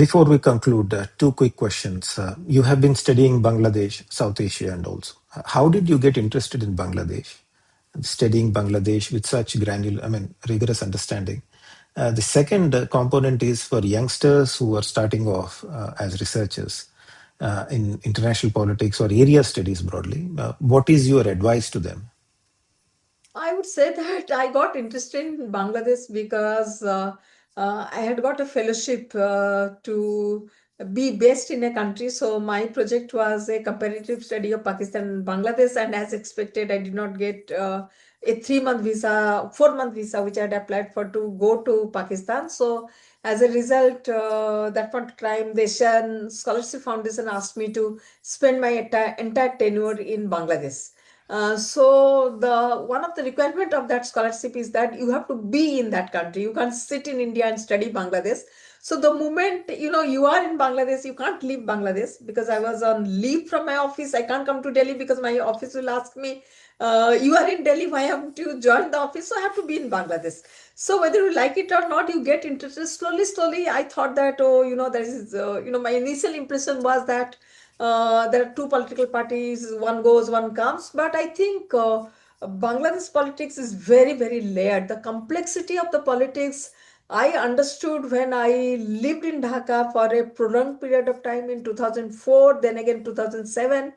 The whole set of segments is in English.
Before we conclude, two quick questions. You have been studying Bangladesh, South Asia, and also. How did you get interested in Bangladesh? Studying Bangladesh with such rigorous understanding. The second component is for youngsters who are starting off as researchers in international politics or area studies broadly. What is your advice to them? I would say that I got interested in Bangladesh because I had got a fellowship to be based in a country. So my project was a comparative study of Pakistan and Bangladesh, and as expected, I did not get a 3-month visa, 4-month visa, which I had applied for to go to Pakistan. So as a result, that point of time, the Asian Scholarship Foundation asked me to spend my entire tenure in Bangladesh. So the one of the requirement of that scholarship is that you have to be in that country. You can't sit in India and study Bangladesh. So the moment you are in Bangladesh, you can't leave Bangladesh, because I was on leave from my office. I can't come to Delhi because my office will ask me, you are in Delhi, why haven't you joined the office? So I have to be in Bangladesh. So whether you like it or not, you get interested. Slowly, I thought that, there is, my initial impression was that there are two political parties, one goes, one comes. But I think Bangladesh politics is very, very layered. The complexity of the politics I understood when I lived in Dhaka for a prolonged period of time in 2004, then again 2007.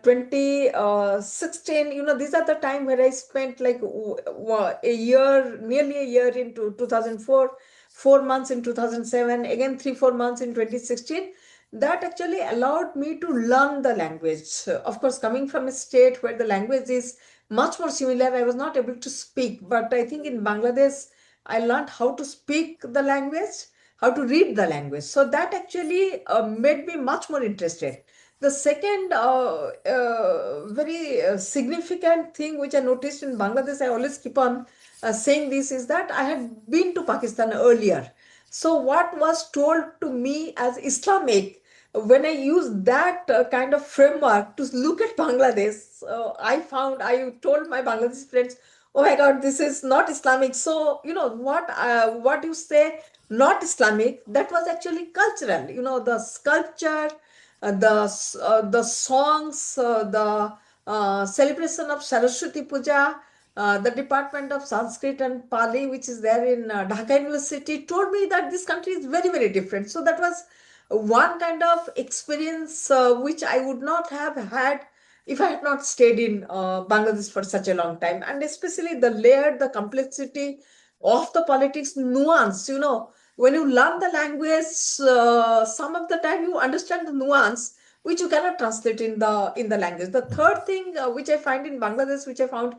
2016, these are the time where I spent like a year, nearly a year into 2004, 4 months in 2007, again 3 4 months in 2016. That actually allowed me to learn the language. Of course, coming from a state where the language is much more similar, I was not able to speak. But I think in Bangladesh, I learned how to speak the language, how to read the language. So that actually made me much more interested. The second very significant thing which I noticed in Bangladesh, I always keep on saying this, is that I had been to Pakistan earlier. So what was told to me as Islamic, when I used that kind of framework to look at Bangladesh, I told my Bangladeshi friends, oh my God, this is not Islamic. So, what you say, not Islamic, that was actually cultural. The sculpture, the songs, the celebration of Saraswati Puja, the Department of Sanskrit and Pali, which is there in Dhaka University, told me that this country is very, very different. So that was one kind of experience which I would not have had if I had not stayed in Bangladesh for such a long time. And especially the layer, the complexity of the politics nuance, when you learn the language, some of the time you understand the nuance which you cannot translate in the language. The third thing which I find in Bangladesh, which I found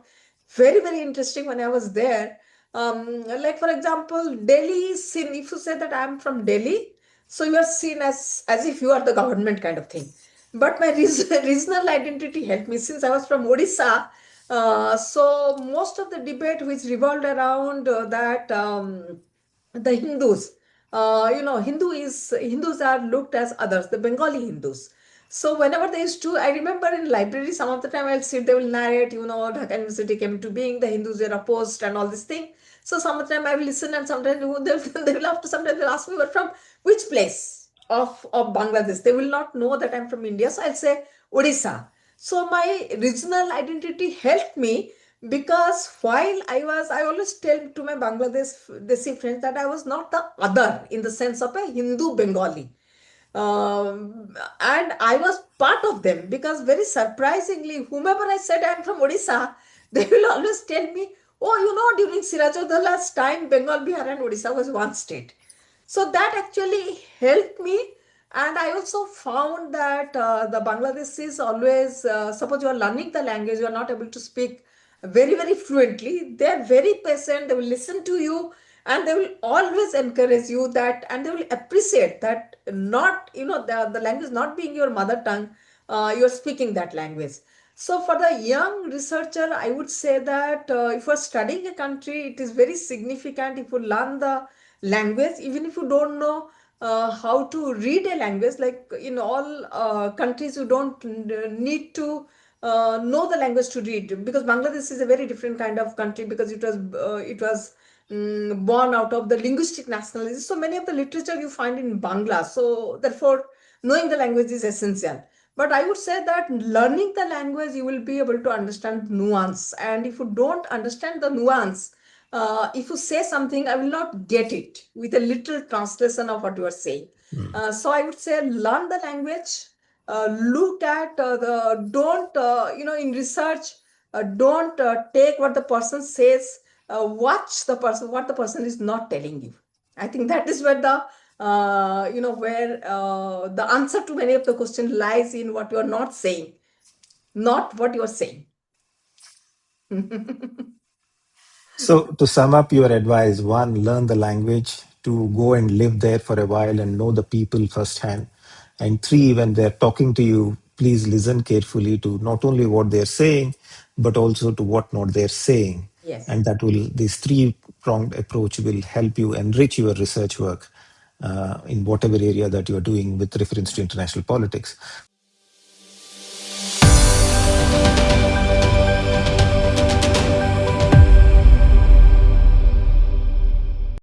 very, very interesting when I was there, like for example, Delhi is seen, if you say that I am from Delhi, so you are seen as if you are the government kind of thing. But my regional identity helped me since I was from Odisha. So most of the debate which revolved around that the Hindus, Hindus are looked as others, the Bengali Hindus. So whenever they used to, I remember in library, some of the time I'll sit, they will narrate, Dhaka University came to being, the Hindus were opposed and all this thing. So some of the time I will listen, and sometimes they will have to, sometimes they'll ask me, but from which place of Bangladesh? They will not know that I'm from India. So I'll say Odisha. So my regional identity helped me, because while I always tell to my Bangladesh Desi friends that I was not the other in the sense of a Hindu Bengali. And I was part of them, because very surprisingly, whomever I said I'm from Odisha, they will always tell me, oh, during Sirajuddaullah's time, Bengal, Bihar, and Odisha was one state. So that actually helped me. And I also found that the Bangladeshis always, suppose you are learning the language, you are not able to speak very, very fluently, they are very patient, they will listen to you, and they will always encourage you that, and they will appreciate that, not, the language not being your mother tongue, you are speaking that language. So for the young researcher, I would say that if you are studying a country, it is very significant if you learn the language, even if you don't know how to read a language. Like in all countries, you don't need to know the language to read, because Bangladesh is a very different kind of country, because it was born out of the linguistic nationalism. So many of the literature you find in Bangla. So therefore, knowing the language is essential. But I would say that learning the language, you will be able to understand nuance. And if you don't understand the nuance, if you say something, I will not get it with a literal translation of what you are saying. So I would say learn the language, look at don't, in research, don't take what the person says, watch the person, what the person is not telling you. I think that is where where the answer to many of the question lies in what you are not saying, not what you are saying. So, to sum up your advice, one, learn the language, two, go and live there for a while and know the people firsthand. And three, when they're talking to you, please listen carefully to not only what they're saying, but also to what not they're saying. Yes. And that will, this three-pronged approach will help you enrich your research work in whatever area that you're doing with reference to international politics.